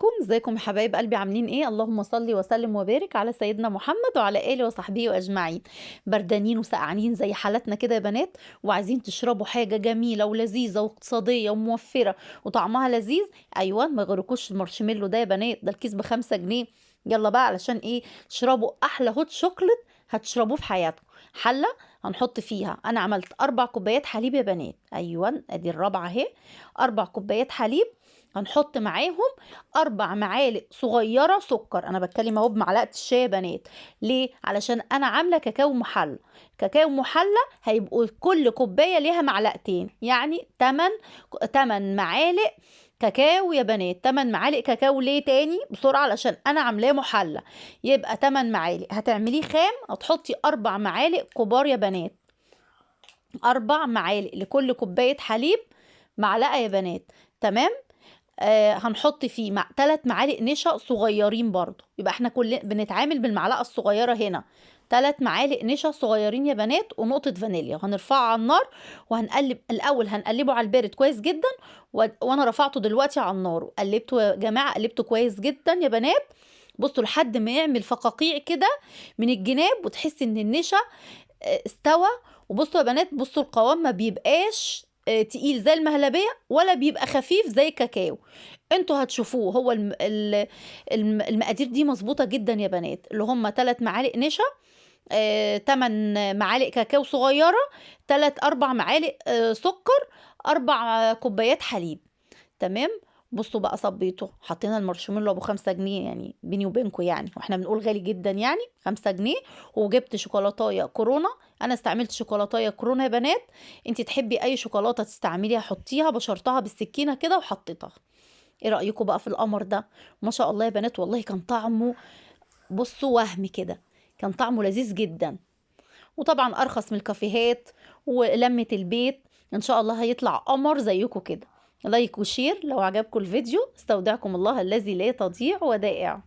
عليكم، ازيكم يا حبايب قلبي؟ عاملين ايه؟ اللهم صل وسلم وبارك على سيدنا محمد وعلى اله وصحبه اجمعين. بردانين وسقعانين زي حالتنا كده يا بنات، وعايزين تشربوا حاجه جميله ولذيذه واقتصاديه وموفره وطعمها لذيذ. ايوه، ما يغركوش المارشميلو ده يا بنات، ده الكيس ب5 جنيه. يلا بقى، علشان ايه؟ تشربوا احلى هوت شوكليت هتشربوه في حياتكم. حله هنحط فيها، انا عملت 4 كوبايات حليب يا بنات. ايوه، ادي الرابعه اهي. 4 كوبايات حليب. هنحط معاهم 4 معالق صغيرة سكر. أنا بتكلم أهو بمعلقة الشاي يا بنات. ليه؟ علشان أنا عاملة كاكاو محلى. كاكاو محلى هيبقوا كل كوباية ليها معلقتين، يعني 8 معالق كاكاو يا بنات. 8 معالق كاكاو. ليه تاني بسرعة؟ علشان أنا عاملاه محلى. يبقى 8 معالق. هتعمليه خام، هتحطي 4 معالق كبار يا بنات. 4 معالق لكل كوباية حليب. معلقة يا بنات. تمام. هنحط فيه 3 معالق نشا صغيرين برضو، يبقى احنا كل بنتعامل بالمعلقه الصغيره هنا. 3 معالق نشا صغيرين يا بنات، ونقطه فانيليا، وهنرفعه على النار. وهنقلب الاول، هنقلبه على البارد كويس جدا. وانا رفعته دلوقتي على النار وقلبته يا جماعه، قلبته كويس جدا يا بنات. بصوا لحد ما يعمل فقاقيع كده من الجناب، وتحسي ان النشا استوى. وبصوا يا بنات، بصوا القوام ما بيبقاش تقيل زي المهلبية، ولا بيبقى خفيف زي الكاكاو. انتوا هتشوفوه. هو المقادير دي مظبوطة جدا يا بنات، اللي هم 3 معالق نشا، 8 معالق كاكاو صغيرة، 4 معالق سكر، 4 كوبايات حليب. تمام. بصوا بقى، صبيته، حطينا المارشميلو ابو 5 جنيه، يعني بيني وبينكم يعني، واحنا بنقول غالي جدا يعني 5 جنيه. وجبت شوكولاتايه كورونا. انا استعملت شوكولاتايه كورونا يا بنات. انت تحبي اي شوكولاته تستعمليها حطيها. بشرتها بالسكينه كده وحطيتها. ايه رايكم بقى في القمر ده؟ ما شاء الله يا بنات، والله كان طعمه، بصوا، وهم كده. كان طعمه لذيذ جدا. وطبعا ارخص من الكافيهات ولمة البيت. ان شاء الله هيطلع قمر زيكم كده. لايك وشير لو عجبكم الفيديو. استودعكم الله الذي لا تضيع ودائع.